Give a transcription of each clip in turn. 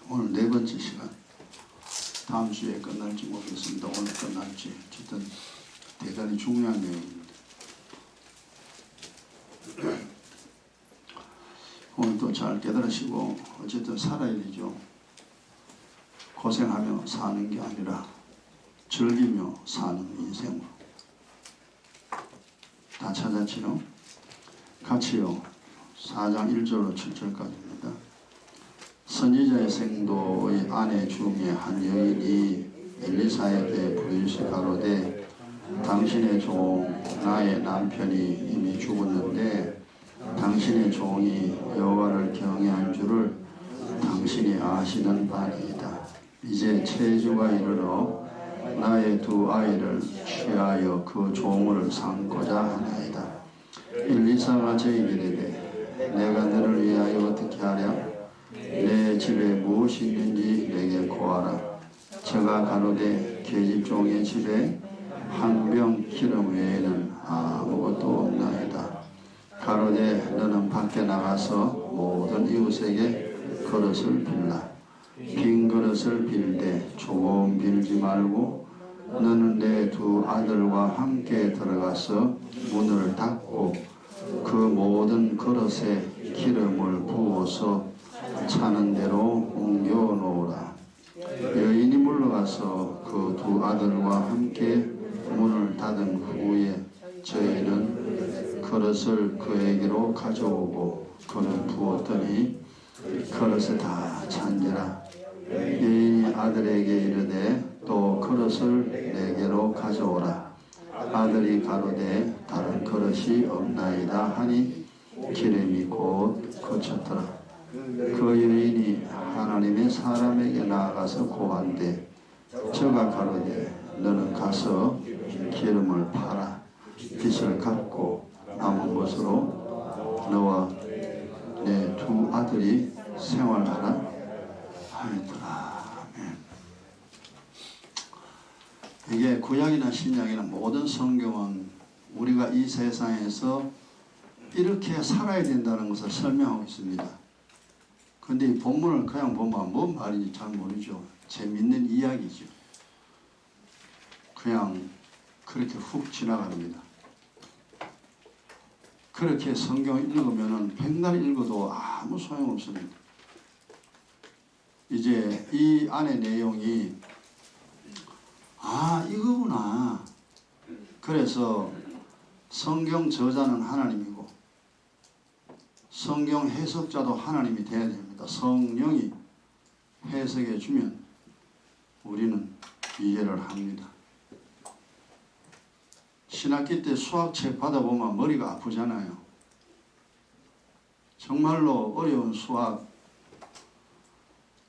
오늘 네 번째 시간, 다음 주에 끝날지 모르겠습니다. 오늘 끝날지. 어쨌든 대단히 중요한 내용입니다. 오늘도 잘 깨달으시고 어쨌든 살아야 되죠. 고생하며 사는 게 아니라 즐기며 사는 인생으로. 다 찾았지요? 같이요. 4장 1절로 7절까지입니다. 선지자의 생도의 아내 중에 한 여인이 엘리사에게 부르짖어 가로되 당신의 종 나의 남편이 이미 죽었는데 당신의 종이 여호와를 경외한 줄을 당신이 아시는 바니이다. 이제 체주가 이르러 나의 두 아이를 취하여 그 종을 삼고자 하나이다. 엘리사가 저에게 이르되 내가 너를 위하여 어떻게 하랴? 내 집에 무엇이 있는지 내게 고하라. 저가 가로되 계집종의 집에 한 병 기름 외에는 아무것도 없나이다. 가로되 너는 밖에 나가서 모든 이웃에게 그릇을 빌라. 빈 그릇을 빌되 조금 빌지 말고 너는 내 두 아들과 함께 들어가서 문을 닫고 그 모든 그릇에 기름을 부어서 차는 대로 옮겨 놓으라. 여인이 물러가서 그 두 아들과 함께 문을 닫은 후에 저희는 그릇을 그에게로 가져오고 그는 부었더니 그릇에 다 찬지라. 여인이 아들에게 이르되 또 그릇을 내게로 가져오라. 아들이 가로되 다른 그릇이 없나이다 하니 기름이 곧 그쳤더라. 그 여인이 하나님의 사람에게 나아가서 고한데 저가 가로되 너는 가서 기름을 팔아 빚을 갚고 남은 것으로 너와 내 두 아들이 생활하라 하였더라. 아멘. 이게 구약이나 신약이나 모든 성경은 우리가 이 세상에서 이렇게 살아야 된다는 것을 설명하고 있습니다. 근데 이 본문을 그냥 보면 뭔 말인지 잘 모르죠. 재밌는 이야기죠. 그냥 그렇게 훅 지나갑니다. 그렇게 성경을 읽으면 백날 읽어도 아무 소용없습니다. 이제 이 안에 내용이 이거구나. 그래서 성경 저자는 하나님이고 성경 해석자도 하나님이 돼야 됩니다. 성령이 해석해 주면 우리는 이해를 합니다. 신학기 때 수학책 받아보면 머리가 아프잖아요. 정말로 어려운 수학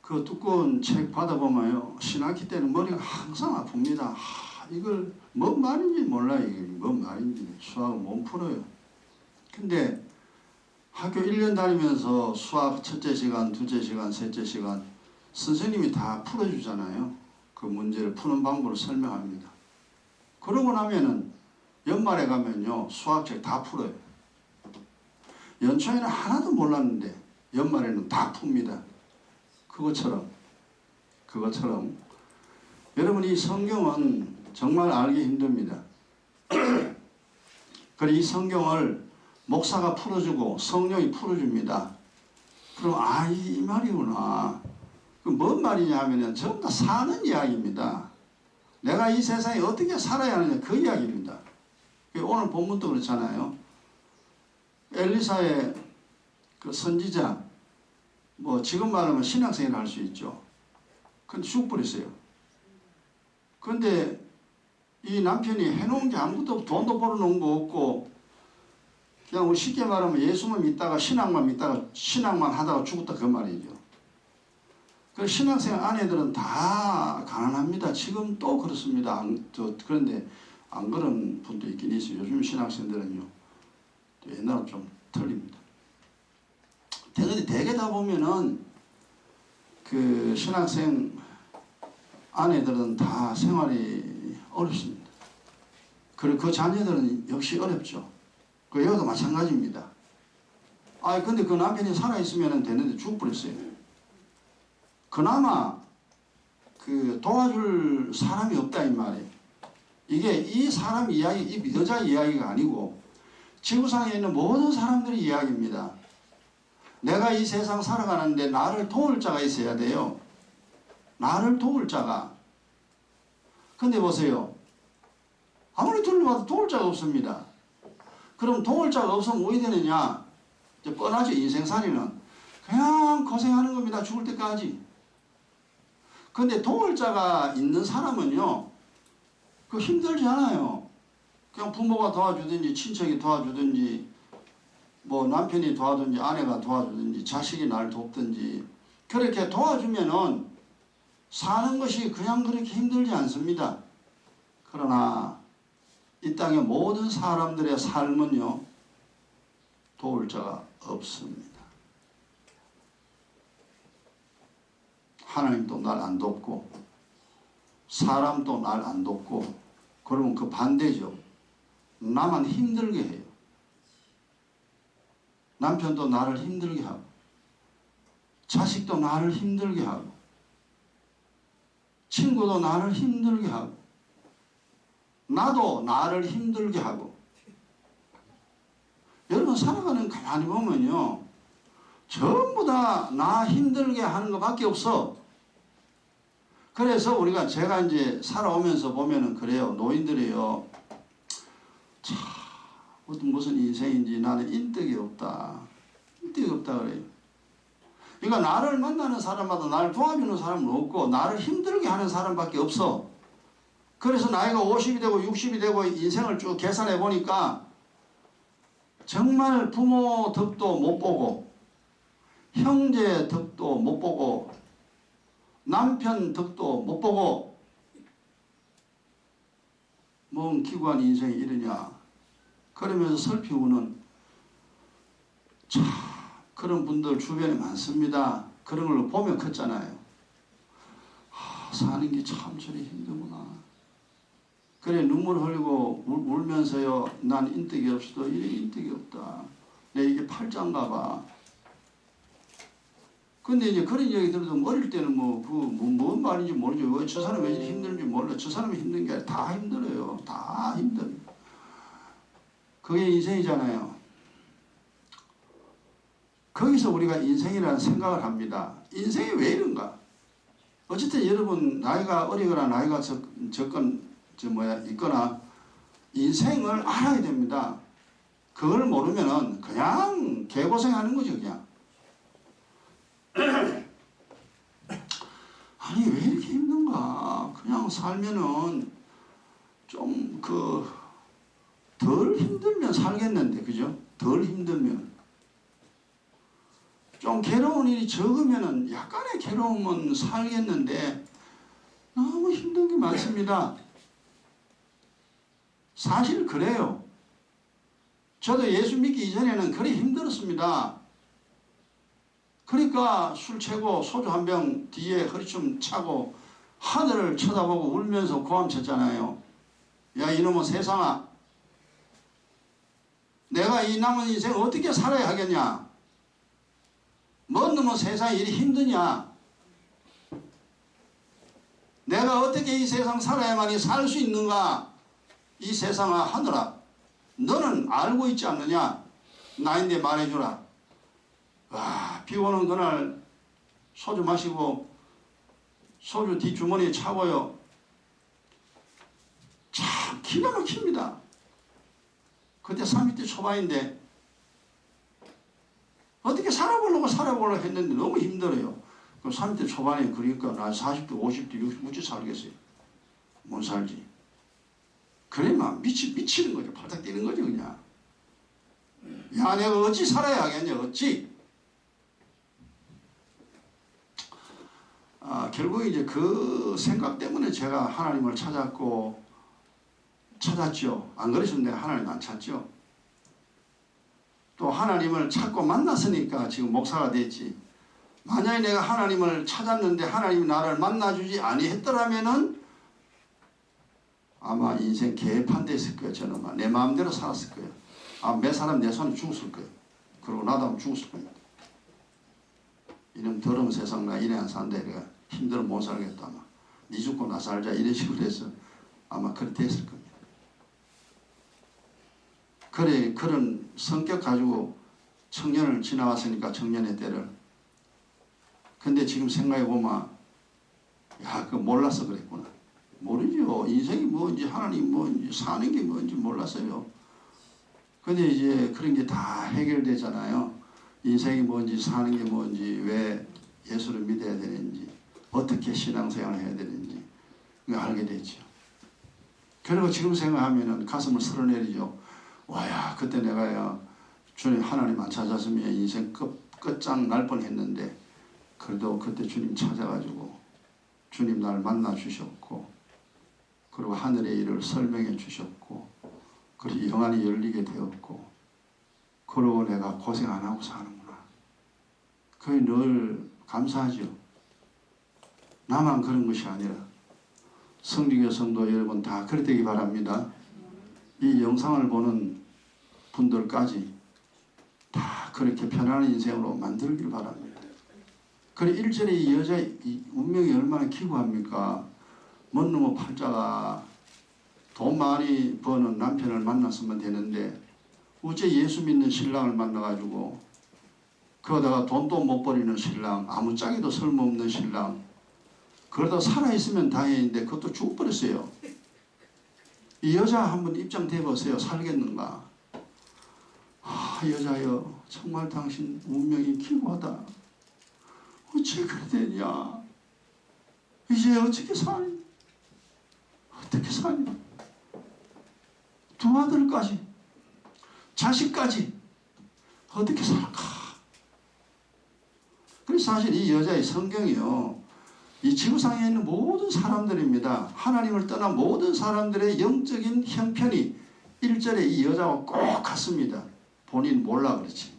그 두꺼운 책 받아보면요, 신학기 때는 머리가 항상 아픕니다. 이걸 뭔 말인지 몰라요. 이게 뭔 말인지. 수학은 못 풀어요. 근데 학교 1년 다니면서 수학 첫째 시간, 둘째 시간, 셋째 시간 선생님이 다 풀어주잖아요. 그 문제를 푸는 방법을 설명합니다. 그러고 나면은 연말에 가면요, 수학책 다 풀어요. 연초에는 하나도 몰랐는데 연말에는 다 풉니다. 그것처럼 여러분, 이 성경은 정말 알기 힘듭니다. 그리고 이 성경을 목사가 풀어주고 성령이 풀어줍니다. 그럼 이 말이구나. 그 뭔 말이냐 하면 전부 다 사는 이야기입니다. 내가 이 세상에 어떻게 살아야 하느냐 그 이야기입니다. 오늘 본문도 그렇잖아요. 엘리사의 그 선지자, 지금 말하면 신학생이라 할 수 있죠. 근데 죽어버렸어요. 근데 이 남편이 해놓은 게 아무것도 없고 돈도 벌어놓은 거 없고 그냥 우리 쉽게 말하면 예수만 믿다가 신앙만 하다가 죽었다 그 말이죠. 그 신학생 아내들은 다 가난합니다. 지금 또 그렇습니다. 그런데 안 그런 분도 있긴 있어요. 요즘 신학생들은요, 옛날은 좀 틀립니다. 대개 다 보면은 그 신학생 아내들은 다 생활이 어렵습니다. 그리고 그 자녀들은 역시 어렵죠. 그 여기도 마찬가지입니다. 근데 그 남편이 살아있으면 되는데 죽어버렸어요. 그나마 그 도와줄 사람이 없다 이 말이에요. 이게 이 사람 이야기, 이 여자 이야기가 아니고 지구상에 있는 모든 사람들의 이야기입니다. 내가 이 세상 살아가는데 나를 도울 자가 있어야 돼요. 나를 도울 자가. 근데 보세요. 아무리 둘러봐도 도울 자가 없습니다. 그럼 도울 자가 없으면 뭐 되느냐? 이제 뻔하죠. 인생살이는. 그냥 고생하는 겁니다. 죽을 때까지. 근데 도울 자가 있는 사람은요. 그 힘들지 않아요. 그냥 부모가 도와주든지 친척이 도와주든지 뭐 남편이 도와주든지 아내가 도와주든지 자식이 날 돕든지 그렇게 도와주면은 사는 것이 그냥 그렇게 힘들지 않습니다. 그러나 이 땅의 모든 사람들의 삶은요. 도울 자가 없습니다. 하나님도 날 안 돕고 사람도 날 안 돕고 그러면 그 반대죠. 나만 힘들게 해요. 남편도 나를 힘들게 하고 자식도 나를 힘들게 하고 친구도 나를 힘들게 하고 나도 나를 힘들게 하고 여러분 살아가는 가만히 보면요. 전부 다 나 힘들게 하는 것밖에 없어. 그래서 우리가 제가 이제 살아오면서 보면은 그래요. 노인들이요. 참 무슨 인생인지 나는 인덕이 없다. 인덕이 없다 그래요. 그러니까 나를 만나는 사람마다 나를 도와주는 사람은 없고 나를 힘들게 하는 사람밖에 없어. 그래서 나이가 50이 되고 60이 되고 인생을 쭉 계산해 보니까 정말 부모 덕도 못 보고 형제 덕도 못 보고 남편 덕도 못 보고 뭔 기구한 인생이 이러냐 그러면서 슬피고는 참 그런 분들 주변에 많습니다. 그런 걸 보면 컸잖아요. 사는 게 참 저리 힘들구나. 그래 눈물 흘리고 울면서요. 난 인덕이 없어도 이래 인덕이 없다. 내 이게 팔자인가 봐. 근데 이제 그런 얘기 들어도 어릴 때는 뭔 말인지 모르죠. 저 사람 왜 이렇게 힘든지 몰라. 저 사람이 힘든 게 아니라 다 힘들어요. 다 힘들어요. 그게 인생이잖아요. 거기서 우리가 인생이라는 생각을 합니다. 인생이 왜 이런가? 어쨌든 여러분 나이가 어리거나 나이가 있거나 인생을 알아야 됩니다. 그걸 모르면은 그냥 개고생하는 거죠, 그냥. 아니 왜 이렇게 힘든가? 그냥 살면은 좀 덜 힘들면 살겠는데, 그죠? 덜 힘들면. 좀 괴로운 일이 적으면은 약간의 괴로움은 살겠는데 너무 힘든 게 많습니다. 사실 그래요. 저도 예수 믿기 이전에는 그리 힘들었습니다. 그러니까 술 채고 소주 한 병 뒤에 허리춤 차고 하늘을 쳐다보고 울면서 고함쳤잖아요. 야 이놈의 세상아, 내가 이 남은 인생 어떻게 살아야 하겠냐? 뭔 놈의 세상이 이리 힘드냐? 내가 어떻게 이 세상 살아야만이 살 수 있는가? 이 세상아 하늘아, 너는 알고 있지 않느냐? 나인데 말해주라. 와, 비 오는 그날 소주 마시고 소주 뒷주머니에 차고요. 참 기가 막힙니다. 그때 30대 초반인데 어떻게 살아보려고 했는데 너무 힘들어요. 그럼 30대 초반에 그러니까 난 40대, 50대, 60대 어찌 살겠어요? 못 살지. 그래만 미치는 거죠. 팔딱 뛰는 거죠, 그냥. 야, 내가 어찌 살아야 하겠냐, 어찌? 결국 이제 그 생각 때문에 제가 하나님을 찾았죠. 안 그러시면 내가 하나님 안 찾죠. 또 하나님을 찾고 만났으니까 지금 목사가 됐지. 만약에 내가 하나님을 찾았는데 하나님이 나를 만나주지 아니했더라면은 아마 인생 개판됐을 거예요. 저는 내 마음대로 살았을 거예요. 몇 사람 내 손에 죽었을 거예요. 그리고 나도 하면 죽었을 겁니다. 이놈 더러운 세상 나 이래 안 산다 이래가 힘들어 못 살겠다 막 니 죽고 나 살자 이런 식으로 해서 아마 그렇게 됐을 겁니다. 그래 그런 성격 가지고 청년을 지나왔으니까 청년의 때를. 근데 지금 생각해보면 야 그거 몰라서 그랬구나. 모르죠. 인생이 뭔지 하나님 뭔지 사는 게 뭔지 몰랐어요. 근데 이제 그런 게 다 해결되잖아요. 인생이 뭔지 사는 게 뭔지 왜 예수를 믿어야 되는지 어떻게 신앙생활을 해야 되는지 알게 되죠. 그리고 지금 생각하면 가슴을 쓸어내리죠. 와야 그때 내가 주님 하나님 안 찾았으면 인생 끝장 날 뻔했는데 그래도 그때 주님 찾아가지고 주님 날 만나 주셨고 그리고 하늘의 일을 설명해 주셨고 그리고 영안이 열리게 되었고 그러고 내가 고생 안 하고 사는구나. 그게 늘 감사하죠. 나만 그런 것이 아니라 성리교 성도 여러분 다 그래 되기 바랍니다. 이 영상을 보는 분들까지 다 그렇게 편안한 인생으로 만들길 바랍니다. 그래 1절에 이 여자의 이 운명이 얼마나 기구합니까? 먼 놈의 팔자가 돈 많이 버는 남편을 만났으면 되는데 어째 예수 믿는 신랑을 만나가지고 그러다가 돈도 못 버리는 신랑, 아무짝에도 쓸모없는 신랑, 그러다 살아있으면 다행인데 그것도 죽어버렸어요. 이 여자 한번 입장 대보세요. 살겠는가? 아 여자여 정말 당신 운명이 기구하다. 어째 그래 되냐? 이제 어떻게 사니? 어떻게 사니? 두 아들까지 자식까지 어떻게 살까? 그래서 사실 이 여자의 성경이요 이 지구상에 있는 모든 사람들입니다. 하나님을 떠난 모든 사람들의 영적인 형편이 1절에 이 여자와 꼭 같습니다. 본인 몰라 그렇지.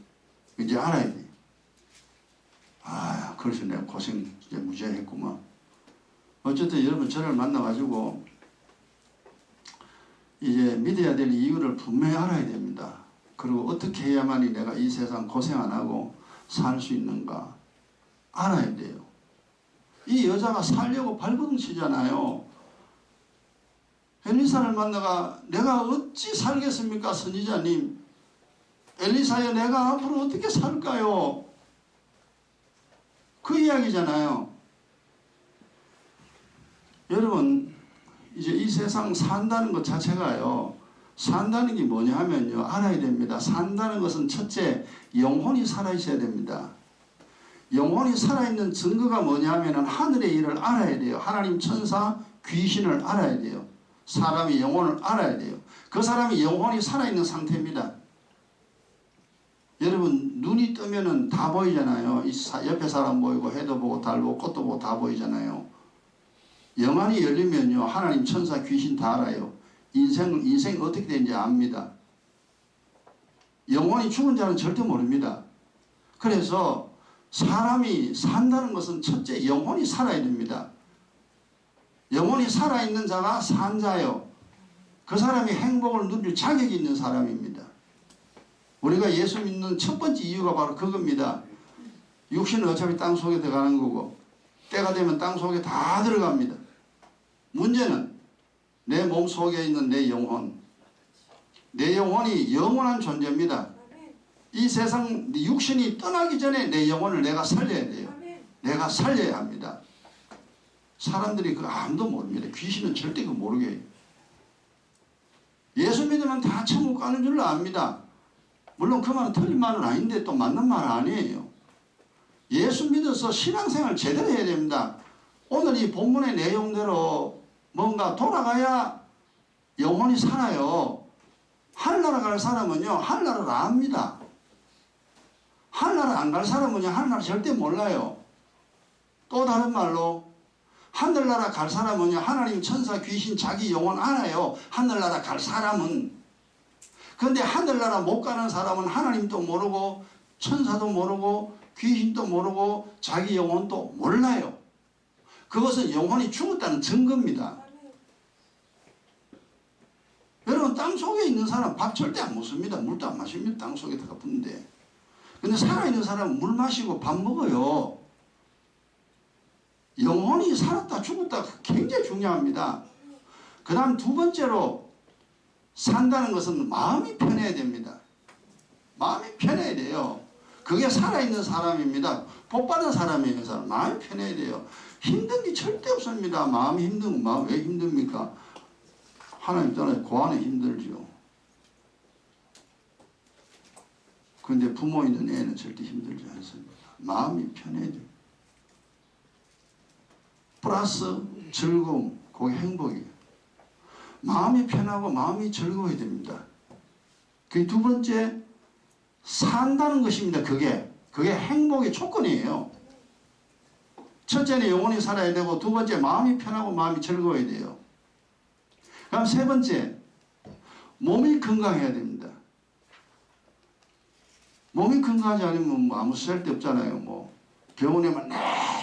이제 알아야 돼. 아 그래서 내가 고생 진짜 무지하게 했구만. 어쨌든 여러분 저를 만나가지고 이제 믿어야 될 이유를 분명히 알아야 됩니다. 그리고 어떻게 해야만이 내가 이 세상 고생 안 하고 살 수 있는가 알아야 돼요. 이 여자가 살려고 발버둥 치잖아요. 엘리사를 만나가 내가 어찌 살겠습니까 선지자님. 엘리사여 내가 앞으로 어떻게 살까요? 그 이야기잖아요. 여러분 이제 이 세상 산다는 것 자체가요 산다는 게 뭐냐 하면요 알아야 됩니다. 산다는 것은 첫째 영혼이 살아있어야 됩니다. 영혼이 살아있는 증거가 뭐냐 하면 하늘의 일을 알아야 돼요. 하나님 천사 귀신을 알아야 돼요. 사람이 영혼을 알아야 돼요. 그 사람이 영혼이 살아있는 상태입니다. 여러분 눈이 뜨면은 다 보이잖아요. 옆에 사람 보이고 해도 보고 달 보고 꽃도 보고 다 보이잖아요. 영안이 열리면요 하나님 천사 귀신 다 알아요. 인생 어떻게 되는지 압니다. 영혼이 죽은 자는 절대 모릅니다. 그래서 사람이 산다는 것은 첫째 영혼이 살아야 됩니다. 영혼이 살아있는 자가 산 자요. 그 사람이 행복을 누릴 자격이 있는 사람입니다. 우리가 예수 믿는 첫 번째 이유가 바로 그겁니다. 육신은 어차피 땅속에 들어가는 거고 때가 되면 땅속에 다 들어갑니다. 문제는 내 몸 속에 있는 내 영혼. 내 영혼이 영원한 존재입니다. 이 세상 육신이 떠나기 전에 내 영혼을 내가 살려야 돼요. 내가 살려야 합니다. 사람들이 그거 아무도 모릅니다. 귀신은 절대 그거 모르게 해요. 예수 믿으면 다 천국 가는 줄로 압니다. 물론 그 말은 틀린 말은 아닌데 또 맞는 말 아니에요. 예수 믿어서 신앙생활 제대로 해야 됩니다. 오늘 이 본문의 내용대로 뭔가 돌아가야 영혼이 살아요. 하늘나라 갈 사람은요 하늘나라를 압니다. 하늘나라 안 갈 사람은요 하늘나라 절대 몰라요. 또 다른 말로 하늘나라 갈 사람은요 하나님 천사 귀신 자기 영혼 알아요. 하늘나라 갈 사람은. 그런데 하늘나라 못 가는 사람은 하나님도 모르고 천사도 모르고 귀신도 모르고 자기 영혼도 몰라요. 그것은 영혼이 죽었다는 증거입니다. 여러분 땅속에 있는 사람 밥 절대 안 먹습니다. 물도 안 마십니다. 땅속에 들어가 붙는데. 근데 살아있는 사람은 물 마시고 밥 먹어요. 영혼이 살았다 죽었다 굉장히 중요합니다. 그 다음 두 번째로 산다는 것은 마음이 편해야 됩니다. 마음이 편해야 돼요. 그게 살아있는 사람입니다. 복받은 사람이에요. 사람. 마음이 편해야 돼요. 힘든 게 절대 없습니다. 마음이 힘든 건 마음 왜 힘듭니까? 하나님 떠나서 고안에 힘들죠. 그런데 부모 있는 애는 절대 힘들지 않습니다. 마음이 편해야 돼요. 플러스 즐거움, 그게 행복이에요. 마음이 편하고 마음이 즐거워야 됩니다. 그 두 번째, 산다는 것입니다. 그게 행복의 조건이에요. 첫째는 영혼이 살아야 되고, 두 번째 마음이 편하고 마음이 즐거워야 돼요. 그럼 세 번째, 몸이 건강해야 됩니다. 몸이 건강하지 않으면 뭐 아무 쓸데없잖아요. 뭐 병원에만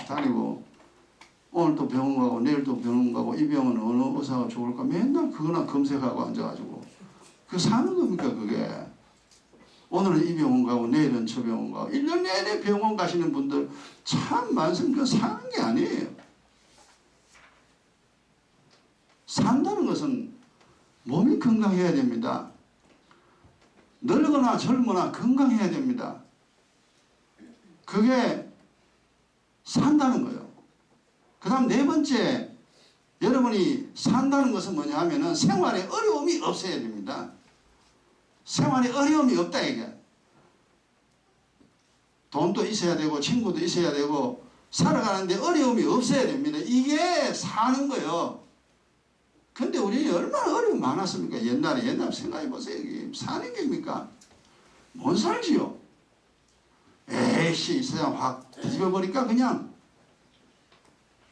다니고 오늘도 병원 가고 내일도 병원 가고 이 병원은 어느 의사가 좋을까 맨날 그거나 검색하고 앉아가지고 그 사는 겁니까 그게. 오늘은 이 병원 가고 내일은 저 병원 가고 1년 내내 병원 가시는 분들 참 많습니다. 사는 게 아니에요. 산다는 것은 몸이 건강해야 됩니다. 늙거나 젊거나 건강해야 됩니다. 그게 산다는 거예요. 그 다음 네 번째, 여러분이 산다는 것은 뭐냐 하면은 생활에 어려움이 없어야 됩니다. 생활에 어려움이 없다 이게. 돈도 있어야 되고 친구도 있어야 되고 살아가는데 어려움이 없어야 됩니다. 이게 사는 거예요. 근데 우리 얼마나 어려움이 많았습니까? 옛날 생각해 보세요. 이게 사는 게입니까? 못 살지요. 에이씨, 이 세상 확 뒤집어버리니까 그냥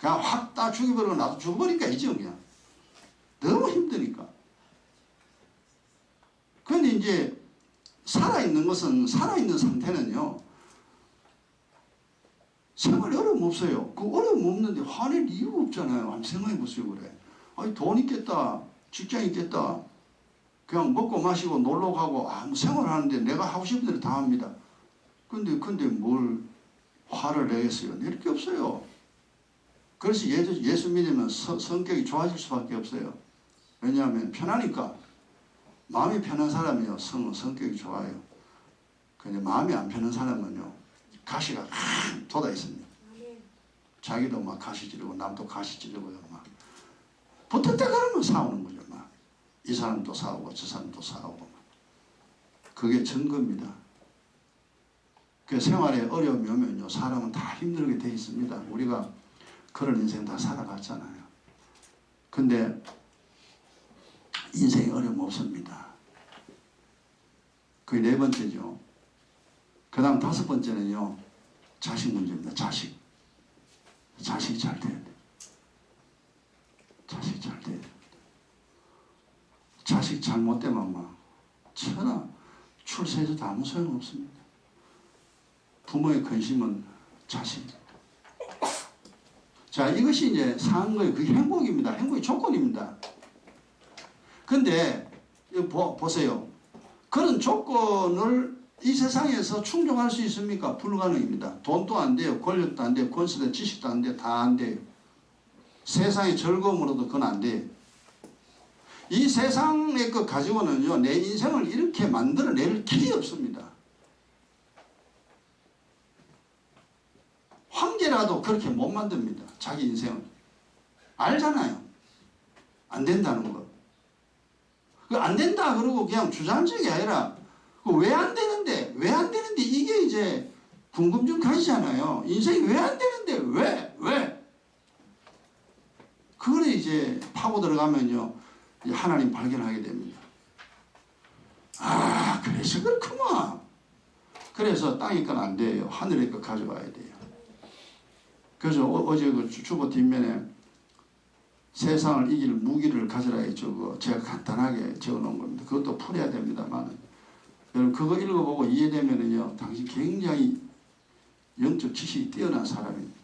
확 다 죽여버리고 나도 죽어버리니까 이죠, 그냥. 너무 힘드니까. 근데 이제 살아있는 것은, 살아있는 상태는요, 생활에 어려움 없어요. 그 어려움 없는데 화낼 이유가 없잖아요. 한번 생각해 보세요, 그래. 아니, 돈 있겠다, 직장 있겠다, 그냥 먹고 마시고 놀러 가고, 뭐 생활하는데 내가 하고 싶은 대로 다 합니다. 근데 뭘 화를 내겠어요? 낼 게 없어요. 그래서 예수 믿으면 성격이 좋아질 수밖에 없어요. 왜냐하면 편하니까. 마음이 편한 사람이요, 성격이 좋아요. 근데 마음이 안 편한 사람은요, 가시가 돋아 있습니다. 자기도 막 가시 지르고 남도 가시 지르고요. 막 붙을 때 그러면 싸우는 거죠. 막 이 사람도 싸우고 저 사람도 싸우고 막. 그게 증거입니다. 그 생활에 어려움이 오면요, 사람은 다 힘들게 돼 있습니다. 우리가 그런 인생 다 살아갔잖아요. 근데 인생에 어려움 없습니다. 그게 네 번째죠. 그 다음 다섯 번째는요, 자식 문제입니다. 자식이 잘 돼야 돼요. 자식이 잘 돼야 돼요. 자식 잘못되면 막 천하 출세해서도 아무 소용없습니다. 부모의 근심은 자식입니다. 자, 이것이 이제 사는 거예요. 그게 행복입니다. 행복의 조건입니다. 근데 보세요. 그런 조건을 이 세상에서 충족할 수 있습니까? 불가능입니다. 돈도 안 돼요. 권력도 안 돼요. 권세도 지식도 안 돼요. 다 안 돼요. 세상의 즐거움으로도 그건 안 돼요. 이 세상의 것 가지고는요, 내 인생을 이렇게 만들어낼 길이 없습니다. 황제라도 그렇게 못 만듭니다. 자기 인생을. 알잖아요. 안 된다는 거. 안 된다 그러고 그냥 주장적이 아니라 왜 안 되는데 이게 이제 궁금증 가지잖아요. 인생이 왜 안 되는데 왜? 그걸 이제 파고 들어가면요, 하나님 발견하게 됩니다. 아, 그래서 그렇구만. 그래서 땅의 건 안 돼요. 하늘의 것 가져와야 돼요. 그래서 어제 그 주보 뒷면에 세상을 이길 무기를 가져라 했죠. 제가 간단하게 적어놓은 겁니다. 그것도 풀어야 됩니다만, 여러분 그거 읽어보고 이해되면은요, 당신 굉장히 영적 지식이 뛰어난 사람입니다.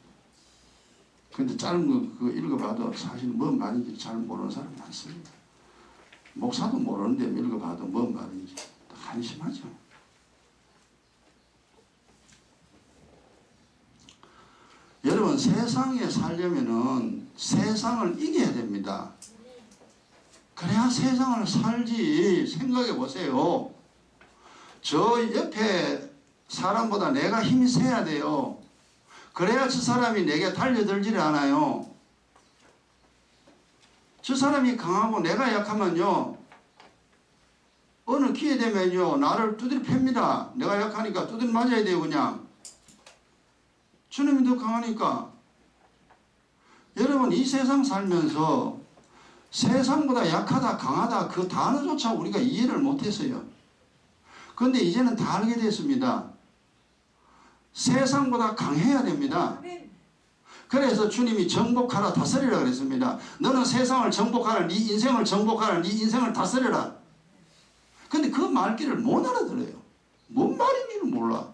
근데 짧은 거 그거 읽어봐도 사실 뭔 말인지 잘 모르는 사람 많습니다. 목사도 모르는데 읽어봐도 뭔 말인지 한심하죠. 여러분 세상에 살려면은 세상을 이겨야 됩니다. 그래야 세상을 살지. 생각해 보세요. 저 옆에 사람보다 내가 힘이 세야 돼요. 그래야 저 사람이 내게 달려들지를 않아요. 저 사람이 강하고 내가 약하면요, 어느 기회 되면요 나를 두드려 팹니다. 내가 약하니까 두드려 맞아야 돼요. 그냥 주님이 더 강하니까. 여러분 이 세상 살면서 세상보다 약하다 강하다 그 단어조차 우리가 이해를 못했어요. 그런데 이제는 다 알게 됐습니다. 세상보다 강해야 됩니다. 그래서 주님이 정복하라 다스리라 그랬습니다. 너는 세상을 정복하라, 네 인생을 정복하라, 네 인생을 다스려라. 근데 그 말귀를 못 알아들어요. 뭔 말인지는 몰라.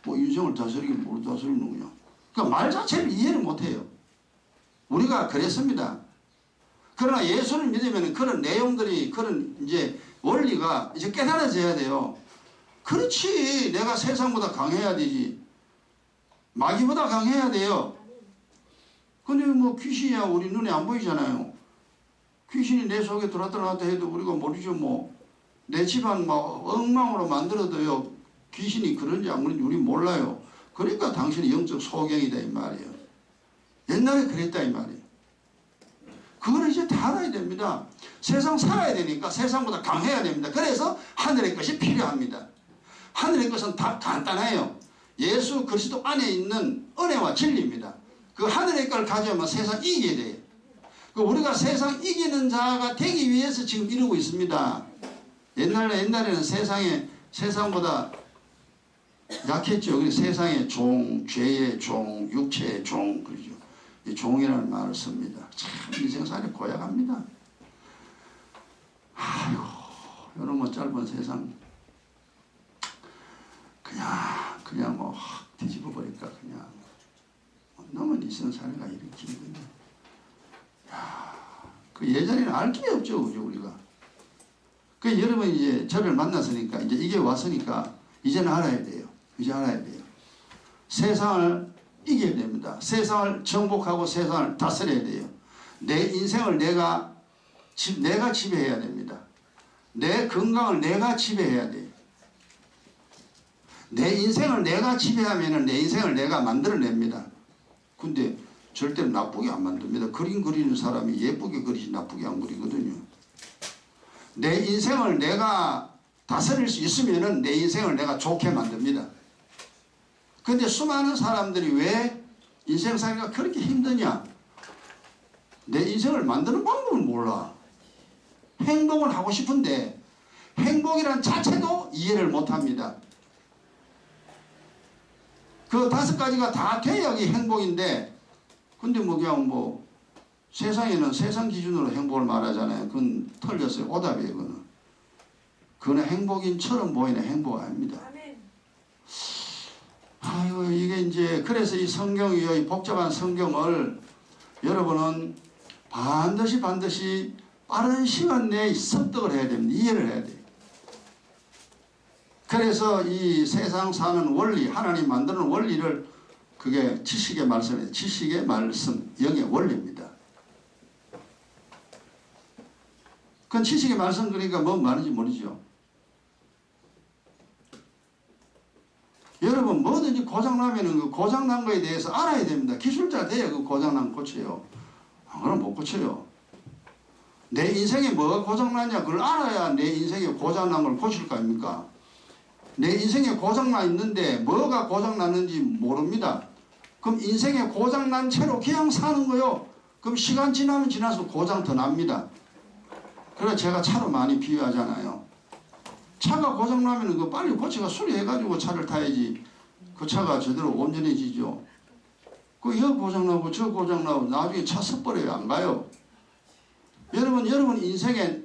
뭐 인생을 다스리긴 뭘 다스리는구나. 그러니까 말 자체를 이해를 못해요. 우리가 그랬습니다. 그러나 예수를 믿으면 그런 내용들이, 그런 이제 원리가 이제 깨달아져야 돼요. 그렇지, 내가 세상보다 강해야 되지. 마귀보다 강해야 돼요. 근데 뭐 귀신이야 우리 눈에 안 보이잖아요. 귀신이 내 속에 들어왔다 나왔다 해도 우리가 모르죠. 뭐 내 집안 막 엉망으로 만들어도요 귀신이 그런지 안 그런지 우리 몰라요. 그러니까 당신이 영적 소경이다 이 말이에요. 옛날에 그랬다 이 말이에요. 그거는 이제 다 알아야 됩니다. 세상 살아야 되니까 세상보다 강해야 됩니다. 그래서 하늘의 것이 필요합니다. 하늘의 것은 다 간단해요. 예수 그리스도 안에 있는 은혜와 진리입니다. 그 하늘의 걸 가져오면 세상 이기게 돼요. 우리가 세상 이기는 자가 되기 위해서 지금 이루고 있습니다. 옛날에는 세상보다 약했죠. 그래서 세상의 종, 죄의 종, 육체의 종, 그러죠. 이 종이라는 말을 씁니다. 참 인생살이 고약합니다. 아이고, 이런 짧은 세상 그냥 뭐 뒤집어 버릴까 그냥. 너무 인생살이가 이렇게 힘든데. 그 예전에는 알 게 없죠, 그죠 우리가. 그 여러분 이제 저를 만났으니까 이제 이게 왔으니까 이제는 알아야 돼요. 이제 알아야 돼요. 세상을 이겨야 됩니다. 세상을 정복하고 세상을 다스려야 돼요. 내 인생을 내가 지배해야 됩니다. 내 건강을 내가 지배해야 돼요. 내 인생을 내가 지배하면 내 인생을 내가 만들어냅니다. 근데 절대로 나쁘게 안 만듭니다. 그림 그리는 사람이 예쁘게 그리지 나쁘게 안 그리거든요. 내 인생을 내가 다스릴 수 있으면 내 인생을 내가 좋게 만듭니다. 근데 수많은 사람들이 왜 인생 살기가 그렇게 힘드냐? 내 인생을 만드는 방법을 몰라. 행복을 하고 싶은데 행복이란 자체도 이해를 못합니다. 그 5가지가 다 돼야 이게 행복인데, 근데 뭐 그냥 뭐 세상에는 세상 기준으로 행복을 말하잖아요. 그건 틀렸어요. 오답이에요. 그거는 행복인처럼 보이는 행복 아닙니다. 아이고 이게 이제 그래서 이 성경이요, 이 복잡한 성경을 여러분은 반드시 빠른 시간 내에 습득을 해야 됩니다. 이해를 해야 돼요. 그래서 이 세상 사는 원리, 하나님 만드는 원리를, 그게 지식의 말씀이에요. 지식의 말씀, 영의 원리입니다. 그건 지식의 말씀, 그러니까 뭔 말인지 모르죠. 여러분 뭐든지 고장나면은 그 고장난 거에 대해서 알아야 됩니다. 기술자 돼야 그 고장난 거 고쳐요. 안 그러면 못 고쳐요. 내 인생에 뭐가 고장났냐 그걸 알아야 내 인생에 고장난 걸 고칠 거 아닙니까? 내 인생에 고장나 있는데 뭐가 고장났는지 모릅니다. 그럼 인생에 고장난 채로 그냥 사는 거요. 그럼 시간 지나면 지나서 고장 더 납니다. 그래서 제가 차로 많이 비유하잖아요. 차가 고장나면 그 빨리 고쳐가 수리해가지고 차를 타야지 그 차가 제대로 온전해지죠. 그 여 고장나고 저 고장나고 나중에 차 섞버려요. 안 가요. 여러분 인생에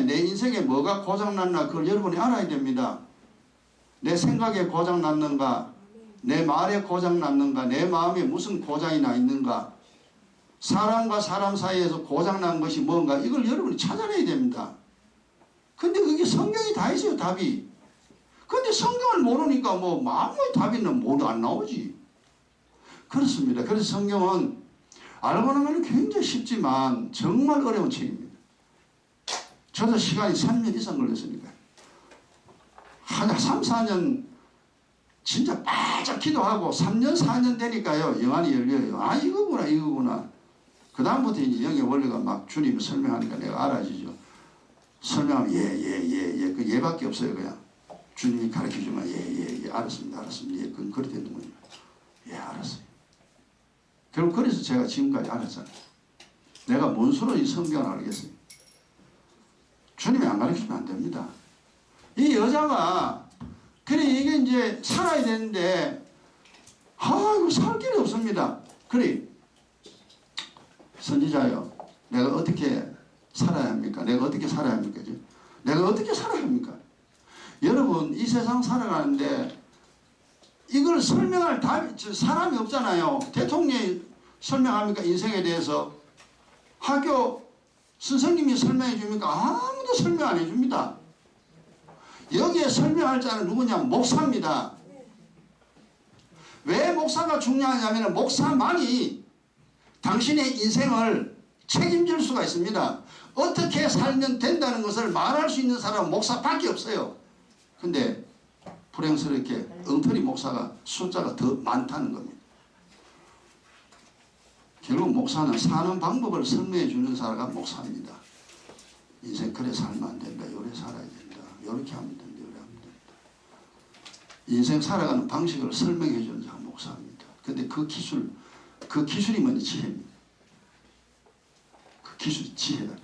내 인생에 뭐가 고장났나 그걸 여러분이 알아야 됩니다. 내 생각에 고장났는가, 내 말에 고장났는가, 내 마음에 무슨 고장이 나 있는가, 사람과 사람 사이에서 고장난 것이 뭔가, 이걸 여러분이 찾아내야 됩니다. 근데 그게 성경이 다 있어요, 답이. 근데 성경을 모르니까 뭐 마음의 답이는 모두 안 나오지. 그렇습니다. 그래서 성경은 알고 나면 굉장히 쉽지만 정말 어려운 책입니다. 저도 시간이 3년 이상 걸렸으니까. 한 3, 4년 진짜 바짝 기도하고 3년, 4년 되니까요. 영안이 열려요. 아, 이거구나, 이거구나. 그 다음부터 이제 영의 원리가 막 주님이 설명하니까 내가 알아지죠. 설명하면 예. 그 예밖에 없어요. 그냥 주님이 가르쳐주면 예. 알았습니다. 예, 그건 그렇게 되는군요. 예, 알았어요. 결국 그래서 제가 지금까지 알았잖아요. 내가 뭔 수로 이 성경을 알겠어요. 주님이 안 가르치면 안 됩니다. 이 여자가 그래 이게 이제 살아야 되는데 이거 살 길이 없습니다. 그래 선지자요. 내가 어떻게 살아야 합니까? 내가 어떻게 살아야 합니까? 내가 어떻게 살아야 합니까? 여러분 이 세상 살아가는데 이걸 설명할 사람이 없잖아요. 대통령이 설명합니까? 인생에 대해서. 학교 선생님이 설명해 줍니까? 아무도 설명 안 해줍니다. 여기에 설명할 자는 누구냐면 목사입니다. 왜 목사가 중요하냐면 목사만이 당신의 인생을 책임질 수가 있습니다. 어떻게 살면 된다는 것을 말할 수 있는 사람은 목사밖에 없어요. 근데 불행스럽게 엉터리 목사가 숫자가 더 많다는 겁니다. 결국 목사는 사는 방법을 설명해 주는 사람가 목사입니다. 인생 그래 살면 안 된다. 요래 살아야 된다. 요렇게 하면 된다. 요래 하면 된다. 인생 살아가는 방식을 설명해 주는 자가 목사입니다. 근데 그 기술이 뭔지 지혜입니다. 그 기술이 지혜라니까.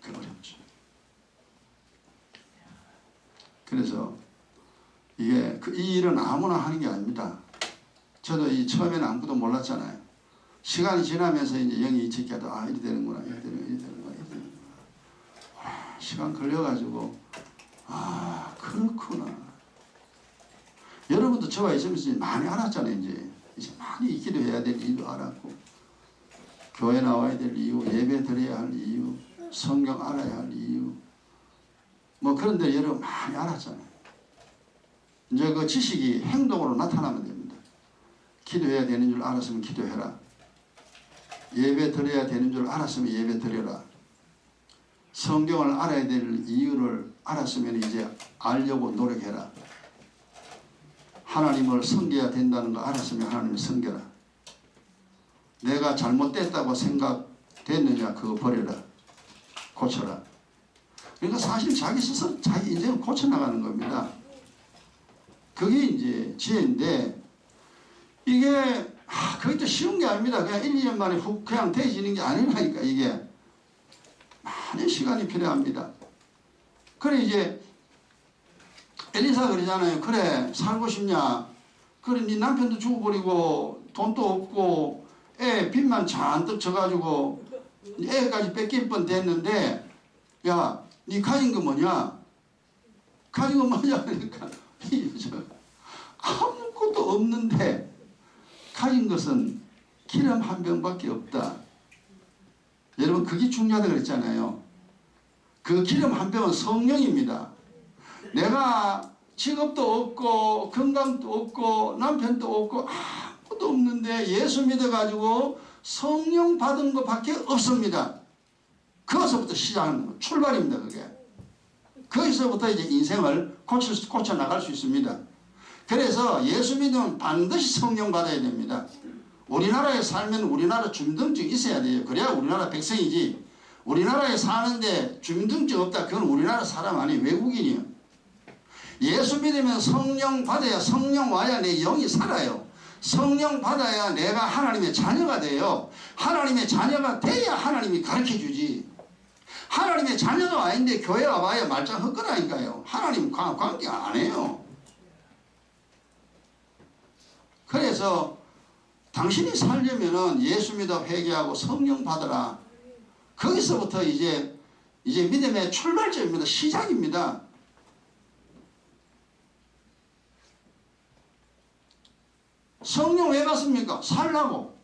그 어렵죠. 그래서 이게 이 일은 아무나 하는 게 아닙니다. 저도 처음에는 아무것도 몰랐잖아요. 시간이 지나면서 이제 영이 인식해도 이리 되는구나, 이리 되는구나. 시간 걸려가지고 그렇구나. 여러분도 저와 있으면서 많이 알았잖아요. 이제 많이 기도해야 될 이유도 알았고, 교회 나와야 될 이유, 예배 드려야 할 이유, 성경 알아야 할 이유, 뭐 그런데 여러분 많이 알았잖아요. 이제 그 지식이 행동으로 나타나면 됩니다. 기도해야 되는 줄 알았으면 기도해라. 예배 드려야 되는 줄 알았으면 예배 드려라. 성경을 알아야 될 이유를 알았으면 이제 알려고 노력해라. 하나님을 섬겨야 된다는 거 알았으면 하나님을 섬겨라. 내가 잘못됐다고 생각됐느냐 그거 버려라. 고쳐라. 그러니까 사실 자기 스스로 자기 인생을 고쳐나가는 겁니다. 그게 이제 지혜인데 이게 그것도 쉬운 게 아닙니다. 그냥 1, 2년 만에 훅 그냥 되지는 게 아니라니까. 이게 많은 시간이 필요합니다. 그래 이제 엘리사가 그러잖아요. 그래 살고 싶냐. 그래 네 남편도 죽어버리고 돈도 없고 애 빚만 잔뜩 져가지고 애까지 뺏길 뻔 됐는데 야 네 가진 거 뭐냐. 가진 거 뭐냐 그러니까 아무것도 없는데 가진 것은 기름 한 병밖에 없다. 여러분 그게 중요하다고 그랬잖아요. 그 기름 한 병은 성령입니다. 내가 직업도 없고 건강도 없고 남편도 없고 아무것도 없는데 예수 믿어가지고 성령 받은 것밖에 없습니다. 그것부터 시작하는 거 출발입니다. 그게. 거기서부터 이제 인생을 고쳐 나갈 수 있습니다. 그래서 예수 믿으면 반드시 성령 받아야 됩니다. 우리나라에 살면 우리나라 주민등록증 있어야 돼요. 그래야 우리나라 백성이지. 우리나라에 사는데 주민등록증 없다. 그건 우리나라 사람 아니에요. 외국인이에요. 예수 믿으면 성령 받아야 성령 와야 내 영이 살아요. 성령 받아야 내가 하나님의 자녀가 돼요. 하나님의 자녀가 돼야 하나님이 가르쳐주지. 하나님의 자녀가 아닌데 교회 와봐야 말짱 헛거라니까요. 하나님 관계 안 해요. 그래서 당신이 살려면은 예수 믿어 회개하고 성령 받아라. 거기서부터 이제 믿음의 출발점입니다. 시작입니다. 성령 왜 받습니까? 살라고.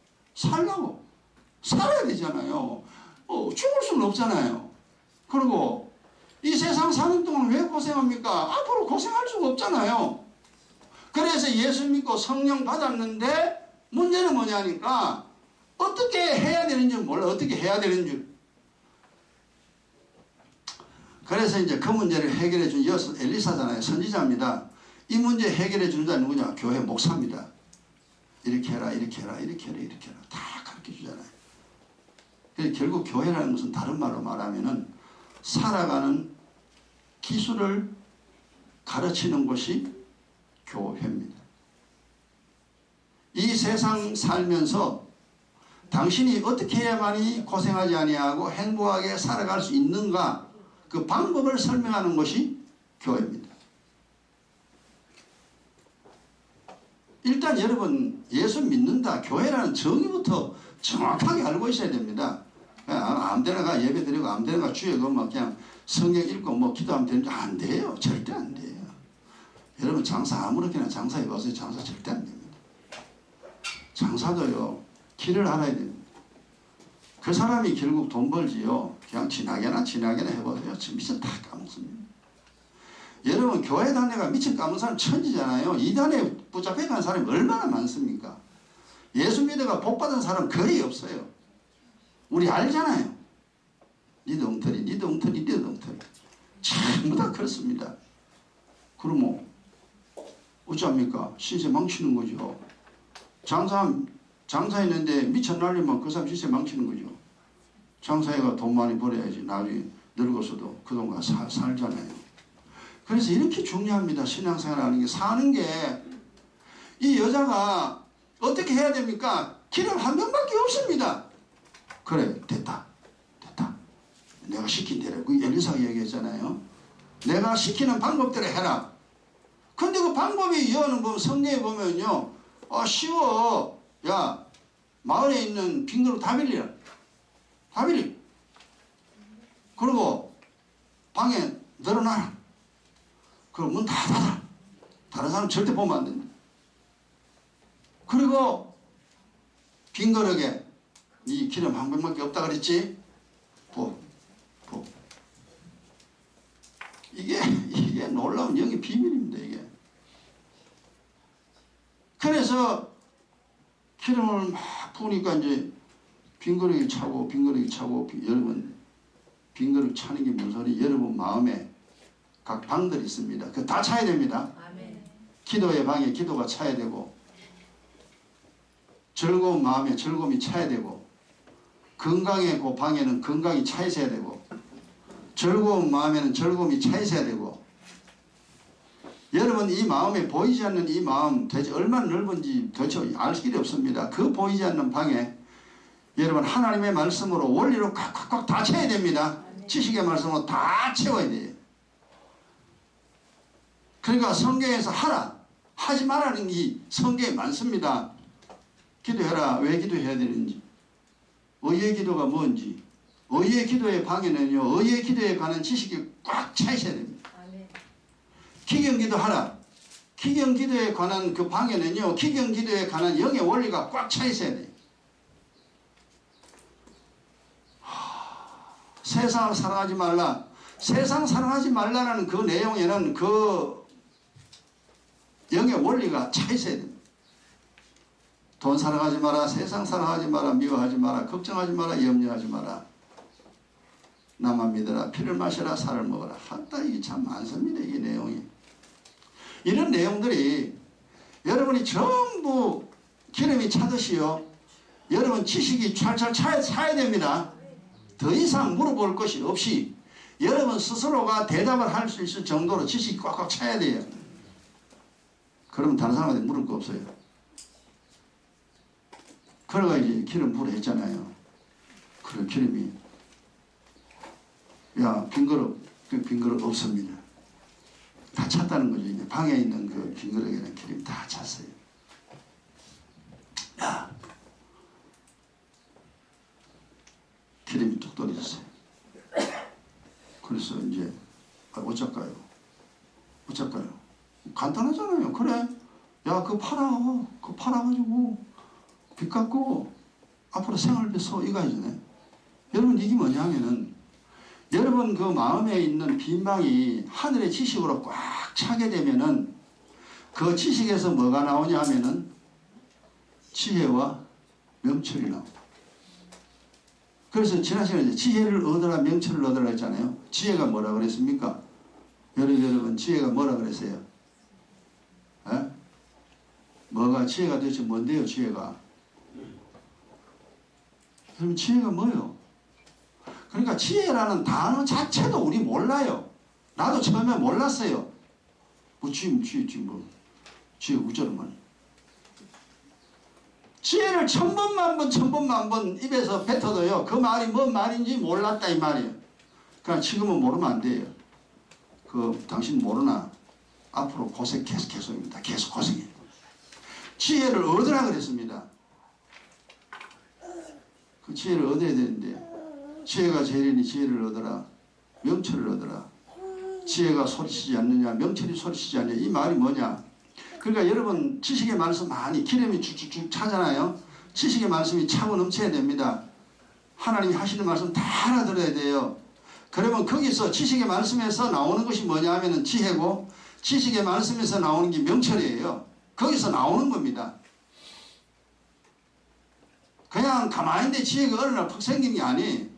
살아야 되잖아요. 죽을 수는 없잖아요. 그리고 이 세상 사는 동안 왜 고생합니까? 앞으로 고생할 수가 없잖아요. 그래서 예수 믿고 성령 받았는데 문제는 뭐냐니까 어떻게 해야 되는지 몰라. 어떻게 해야 되는지. 그래서 이제 그 문제를 해결해 준 여섯 엘리사잖아요. 선지자입니다. 이 문제 해결해 주는 자는 누구냐? 교회 목사입니다. 이렇게 해라, 이렇게 해라, 이렇게 해라, 이렇게 해라. 다 가르쳐 주잖아요. 결국 교회라는 것은 다른 말로 말하면은 살아가는 기술을 가르치는 곳이 교회입니다. 이 세상 살면서 당신이 어떻게 해야만이 고생하지 아니하고 행복하게 살아갈 수 있는가, 그 방법을 설명하는 것이 교회입니다. 일단 여러분 예수 믿는다, 교회라는 정의부터 정확하게 알고 있어야 됩니다. 아무데나 가 예배 드리고 아무데나 가 주에 뭐 그냥 성경 읽고 뭐 기도하면 되는지 안 돼요. 절대 안 돼요. 여러분 장사 아무렇게나 장사해보세요. 장사 절대 안 됩니다. 장사도요 길을 알아야 됩니다. 그 사람이 결국 돈 벌지요. 그냥 지나게나 해보세요. 미쳐 다 까먹습니다. 여러분 교회 다녀가 미쳐 까먹은 사람 천지잖아요. 이단에 붙잡혀 간 사람이 얼마나 많습니까? 예수 믿어가 복 받은 사람 거의 없어요. 우리 알잖아요. 니도 엉터리, 니도 엉터리, 니도 엉터리. 전부 다 그렇습니다. 그러면 어찌합니까? 신세 망치는 거죠. 장사했는데 미쳐 날리면 그 사람 신세 망치는 거죠. 장사해가 돈 많이 벌어야지 나중에 늙어서도 그 돈과 살잖아요. 그래서 이렇게 중요합니다. 신앙생활하는 게. 사는 게 이 여자가 어떻게 해야 됩니까? 기름 한 병밖에 없습니다. 그래 됐다. 내가 시킨 대로. 그 엘리사가 얘기했잖아요. 내가 시키는 방법대로 해라. 근데 그 방법이 여는 보면 성경에 보면요. 쉬워. 야 마을에 있는 빈 그릇 다 빌리라. 다 빌리. 그리고 방에 늘어놔라. 그럼 문 다 닫아. 다른 사람 절대 보면 안 된다. 그리고 빈 그릇에 이 기름 한 병밖에 없다 그랬지? 부어. 이게 놀라운 영의 비밀입니다. 이게. 그래서 기름을 막 부으니까 이제 빈 그릇이 차고 여러분 빈 그릇 차는 게 무슨 소리? 여러분 마음에 각 방들이 있습니다. 그 다 차야 됩니다. 아멘. 기도의 방에 기도가 차야 되고, 즐거운 마음에 즐거움이 차야 되고, 건강의 그 방에는 건강이 차 있어야 되고, 즐거운 마음에는 즐거움이 차 있어야 되고. 여러분 이 마음에 보이지 않는 이 마음 도대체 얼마나 넓은지 도대체 알 길이 없습니다. 그 보이지 않는 방에 여러분 하나님의 말씀으로 원리로 꽉꽉꽉 다 채워야 됩니다. 지식의 말씀으로 다 채워야 돼요. 그러니까 성경에서 하라 하지 말라는 게 성경에 많습니다. 기도해라. 왜 기도해야 되는지, 의의 기도가 뭔지, 의의 기도의 방에는요 의의 기도에 관한 지식이 꽉 차 있어야 됩니다. 기경기도 하라. 기경기도에 관한 그 방에는요 기경기도에 관한 영의 원리가 꽉 차 있어야 돼요. 세상을 사랑하지 말라. 세상 사랑하지 말라는 그 내용에는 그 영의 원리가 차 있어야 됩니다. 돈 사랑하지 마라. 세상 사랑하지 마라. 미워하지 마라. 걱정하지 마라. 염려하지 마라. 나만 믿어라. 피를 마셔라. 살을 먹어라. 한다. 이게 참 많습니다. 이게 내용이. 이런 내용들이 여러분이 전부 기름이 차듯이요. 여러분 지식이 찰찰 차야 됩니다. 더 이상 물어볼 것이 없이 여러분 스스로가 대답을 할 수 있을 정도로 지식이 꽉꽉 차야 돼요. 그러면 다른 사람한테 물을 거 없어요. 그러가 이제 기름 부으라 했잖아요. 그래 기름이 야 빈그릇 없습니다. 다 찼다는 거죠. 이제 방에 있는 그 빈그릇에는 기름이 다 찼어요. 야 기름이 뚝 떨어졌어요. 그래서 이제 어쩔까요? 간단하잖아요. 그래 야 그거 팔아가지고 빚 갚고 앞으로 생활비 써 이거잖아요. 여러분 이게 뭐냐면은 여러분 그 마음에 있는 빈방이 하늘의 지식으로 꽉 차게 되면은 그 지식에서 뭐가 나오냐 하면은 지혜와 명철이 나옵니다. 그래서 지난 시간에 지혜를 얻어라 명철을 얻어라 했잖아요. 지혜가 뭐라 그랬습니까? 여러분 지혜가 뭐라 그랬어요? 에? 뭐가 지혜가 도대체 뭔데요? 지혜가 그럼 지혜가 뭐예요? 그러니까 지혜라는 단어 자체도 우리 몰라요. 나도 처음에 몰랐어요. 뭐 지혜 우쩌르만 지혜를 천번만 번 입에서 뱉어도요 그 말이 뭔 말인지 몰랐다 이 말이에요. 그러니까 지금은 모르면 안 돼요. 당신 모르나 앞으로 고생 계속입니다. 계속 고생해. 지혜를 얻으라 그랬습니다. 그 지혜를 얻어야 되는데 지혜가 제일이니 지혜를 얻어라. 명철을 얻어라. 지혜가 소리치지 않느냐 명철이 소리치지 않느냐 이 말이 뭐냐. 그러니까 여러분 지식의 말씀 많이 기름이 쭉쭉쭉 차잖아요. 지식의 말씀이 차고 넘쳐야 됩니다. 하나님이 하시는 말씀 다 알아들어야 돼요. 그러면 거기서 지식의 말씀에서 나오는 것이 뭐냐 하면은 지혜고 지식의 말씀에서 나오는 게 명철이에요. 거기서 나오는 겁니다. 그냥 가만히 있는데 지혜가 어느 날 퍽 생긴 게 아니.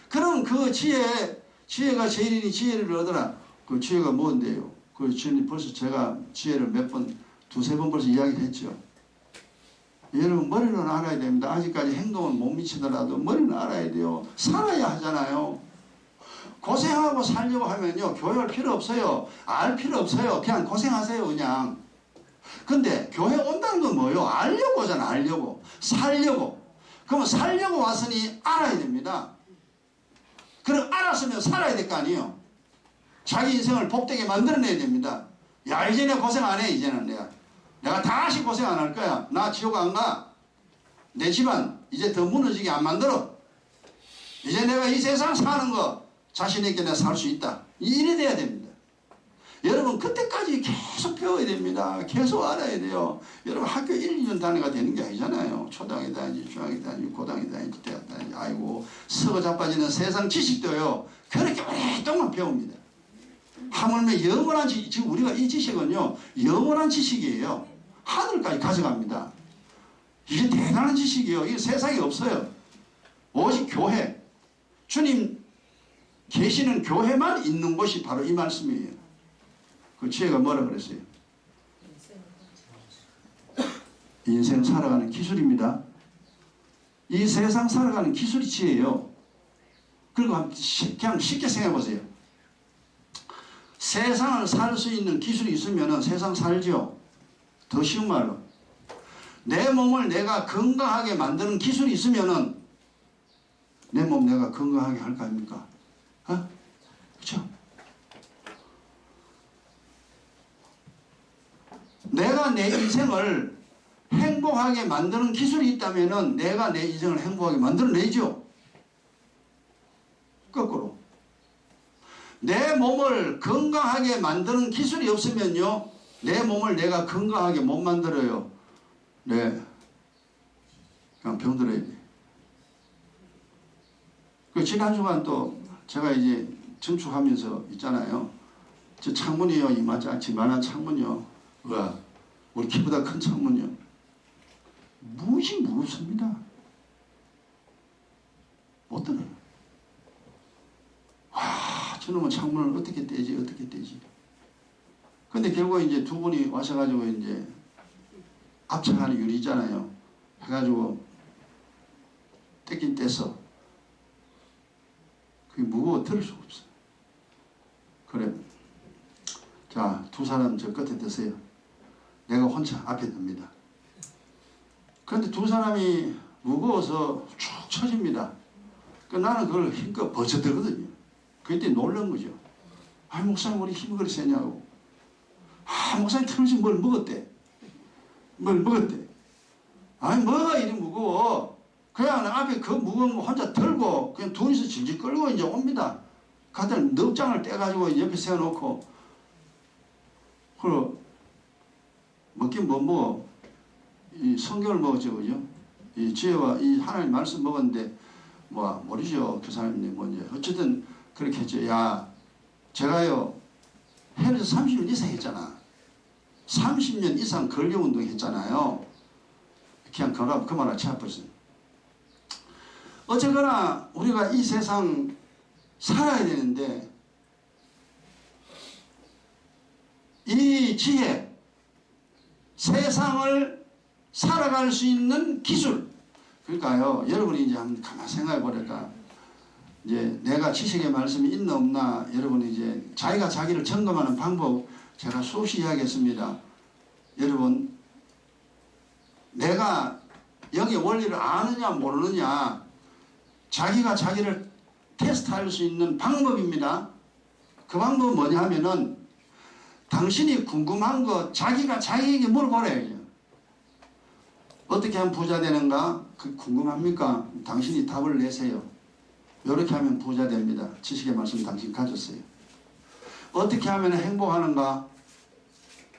그럼 그 지혜가 제일이니 지혜를 얻어라. 그 지혜가 뭔데요? 그 지혜는 벌써 제가 지혜를 두세 번 벌써 이야기했죠. 여러분 머리는 알아야 됩니다. 아직까지 행동은 못 미치더라도 머리는 알아야 돼요. 살아야 하잖아요. 고생하고 살려고 하면요 교회할 필요 없어요. 알 필요 없어요. 그냥 고생하세요 그냥. 근데 교회 온다는 건 뭐예요? 알려고 오잖아. 알려고. 살려고. 그러면 살려고 왔으니 알아야 됩니다. 그럼 알았으면 살아야 될 거 아니에요. 자기 인생을 복되게 만들어내야 됩니다. 야 이제는 고생 안 해. 이제는 내가 다시 고생 안 할 거야. 나 지옥 안 가. 내 집안 이제 더 무너지게 안 만들어. 이제 내가 이 세상 사는 거 자신 있게 내가 살 수 있다. 이래 돼야 됩니다. 여러분 그때까지 계속 배워야 됩니다. 계속 알아야 돼요. 여러분 학교 1, 2년 단위가 되는 게 아니잖아요. 초등학교 다니지 중학교 다니지 고등학교 다니지 대학 다니지 아이고 서거 자빠지는 세상 지식도요. 그렇게 오랫동안 배웁니다. 하물며 영원한 지식, 지금 우리가 이 지식은요 영원한 지식이에요. 하늘까지 가져갑니다. 이게 대단한 지식이에요. 이게 세상에 없어요. 오직 교회 주님 계시는 교회만 있는 곳이 바로 이 말씀이에요. 그 지혜가 뭐라 그랬어요? 인생 살아가는 기술입니다. 이 세상 살아가는 기술이 지혜예요. 그리고 그냥 쉽게 생각해 보세요. 세상을 살 수 있는 기술이 있으면 세상 살죠. 더 쉬운 말로 내 몸을 내가 건강하게 만드는 기술이 있으면 내 몸 내가 건강하게 할 거 아닙니까? 그렇죠? 내가 내 인생을 행복하게 만드는 기술이 있다면 내가 내 인생을 행복하게 만들어내죠. 거꾸로 내 몸을 건강하게 만드는 기술이 없으면요 내 몸을 내가 건강하게 못 만들어요. 그냥 병들어야 돼. 그 지난 주간 또 제가 이제 증축하면서 있잖아요. 저 창문이요 이만한 창문이요. 우리 키보다 큰 창문이요. 무지 무섭습니다. 못 들어요. 저놈은 창문을 어떻게 떼지. 근데 결국 이제 두 분이 와셔가지고 이제 압착하는 유리 있잖아요. 해가지고 떼긴 떼서 그게 무거워 들을 수가 없어요. 그래. 자, 두 사람 저 끝에 드세요. 내가 혼자 앞에 듭니다. 그런데 두 사람이 무거워서 쭉 쳐집니다. 나는 그걸 힘껏 버텨들거든요. 그때 놀란 거죠. 목사님 우리 힘이 그리 세냐고. 목사님 틀지 뭘 먹었대. 뭐가 이리 무거워. 그냥 앞에 그 무거운 거 혼자 들고 그냥 둘이서 질질 끌고 이제 옵니다. 가들 넙장을 떼가지고 옆에 세워놓고 그리고 먹긴 뭐 먹어. 이 성경을 먹었죠, 그죠? 이 지혜와 이 하나님 말씀 먹었는데 모르죠. 그 사람이 뭔지. 어쨌든 그렇게 했죠. 야, 제가요 해에서 30년 이상 했잖아. 30년 이상 권리운동 했잖아요. 그냥 그 말을 채워버렸어요. 어쨌거나 우리가 이 세상 살아야 되는데 이 지혜, 세상을 살아갈 수 있는 기술, 그러니까요, 여러분이 이제 한번 가만히 생각해 보니까 이제 내가 지식의 말씀이 있나 없나 여러분이 이제 자기가 자기를 점검하는 방법 제가 수없이 이야기했습니다. 여러분, 내가 영의 원리를 아느냐 모르느냐 자기가 자기를 테스트할 수 있는 방법입니다. 그 방법은 뭐냐 하면은 당신이 궁금한 거 자기가 자기에게 물어보래요. 어떻게 하면 부자 되는가? 그 궁금합니까? 당신이 답을 내세요. 이렇게 하면 부자 됩니다. 지식의 말씀 당신 가졌어요. 어떻게 하면 행복하는가?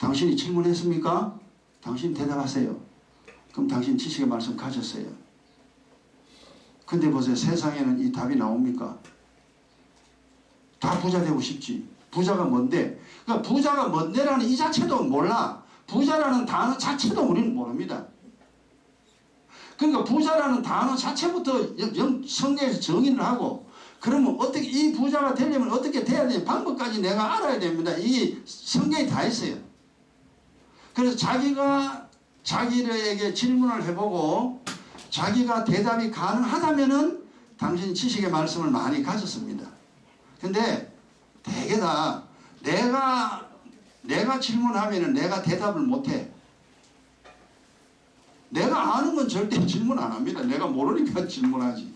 당신이 질문했습니까? 당신 대답하세요. 그럼 당신 지식의 말씀 가졌어요. 근데 보세요. 세상에는 이 답이 나옵니까? 다 부자 되고 싶지. 부자가 뭔데? 그러니까 부자가 뭔데라는 이 자체도 몰라. 부자라는 단어 자체도 우리는 모릅니다. 그러니까 부자라는 단어 자체부터 성경에서 정의를 하고, 그러면 어떻게 이 부자가 되려면 어떻게 돼야 되는 방법까지 내가 알아야 됩니다. 이 성경이 다 있어요. 그래서 자기가 자기에게 질문을 해보고 자기가 대답이 가능하다면은 당신이 지식의 말씀을 많이 가졌습니다. 근데 대개 다 내가 질문하면은 내가 대답을 못해. 내가 아는 건 절대 질문 안 합니다. 내가 모르니까 질문하지.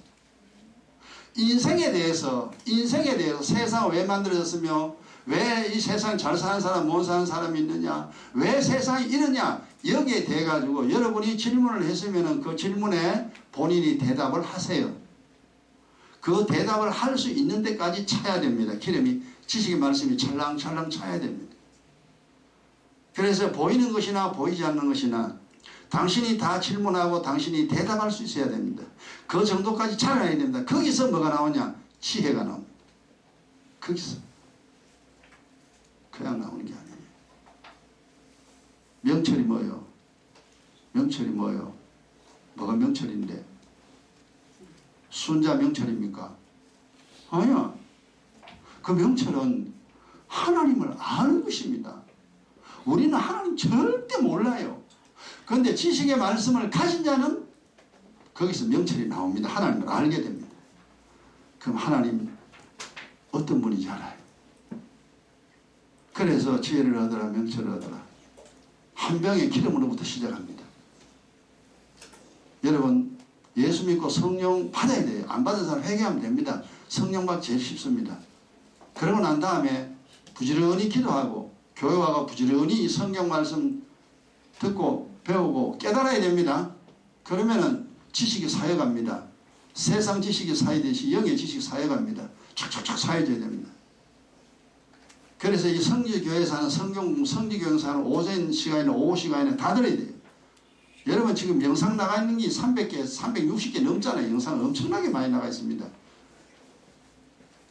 인생에 대해서 세상은 왜 만들어졌으며 왜 이 세상 잘 사는 사람 못 사는 사람이 있느냐, 왜 세상이 이러냐, 여기에 대해 가지고 여러분이 질문을 했으면 그 질문에 본인이 대답을 하세요. 그 대답을 할 수 있는 데까지 차야 됩니다. 기름이, 지식의 말씀이 찰랑찰랑 차야 됩니다. 그래서 보이는 것이나 보이지 않는 것이나 당신이 다 질문하고 당신이 대답할 수 있어야 됩니다. 그 정도까지 자라야 됩니다. 거기서 뭐가 나오냐? 지혜가 나옵니다. 거기서. 그냥 나오는 게 아니에요. 명철이 뭐예요? 명철이 뭐예요? 뭐가 명철인데? 순자 명철입니까? 아니야. 그 명철은 하나님을 아는 것입니다. 우리는 하나님 절대 몰라요. 그런데 지식의 말씀을 가진 자는 거기서 명철이 나옵니다. 하나님을 알게 됩니다. 그럼 하나님 어떤 분인지 알아요. 그래서 지혜를 얻어라, 명철을 얻어라. 한 병의 기름으로부터 시작합니다. 여러분, 예수 믿고 성령 받아야 돼요. 안 받은 사람 회개하면 됩니다. 성령 받기 제일 쉽습니다. 그러고 난 다음에 부지런히 기도하고 교회 와가 부지런히 이 성경 말씀 듣고 배우고 깨달아야 됩니다. 그러면은 지식이 쌓여갑니다. 세상 지식이 쌓이듯이 영의 지식이 쌓여갑니다. 촥촥촥 쌓여져야 됩니다. 그래서 이 성지교회에서 하는 성지교회에서 하는 오전 시간이나 오후 시간이나 다 들어야 돼요. 여러분 지금 영상 나가 있는 게 300개, 360개 넘잖아요. 영상 엄청나게 많이 나가 있습니다.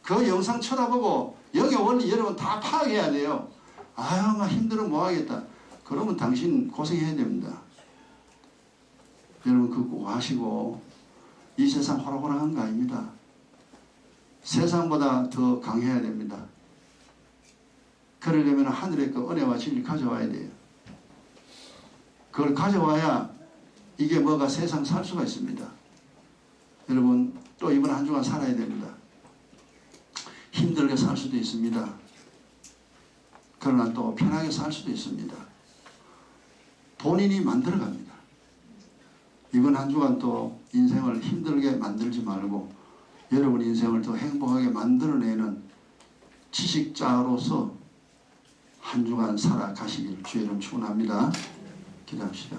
그 영상 쳐다보고 영의 원리 여러분 다 파악해야 돼요. 아유, 막 힘들어 뭐 하겠다. 그러면 당신 고생해야 됩니다. 여러분 그거 꼭 하시고, 이 세상 호락호락한 거 아닙니다. 세상보다 더 강해야 됩니다. 그러려면 하늘의 그 은혜와 진리를 가져와야 돼요. 그걸 가져와야 이게 뭐가 세상 살 수가 있습니다. 여러분 또 이번 한 주간 살아야 됩니다. 힘들게 살 수도 있습니다. 그러나 또 편하게 살 수도 있습니다. 본인이 만들어갑니다. 이번 한 주간 또 인생을 힘들게 만들지 말고 여러분 인생을 더 행복하게 만들어내는 지식자로서 한 주간 살아가시길 주의 이름 축원합니다. 기도합시다.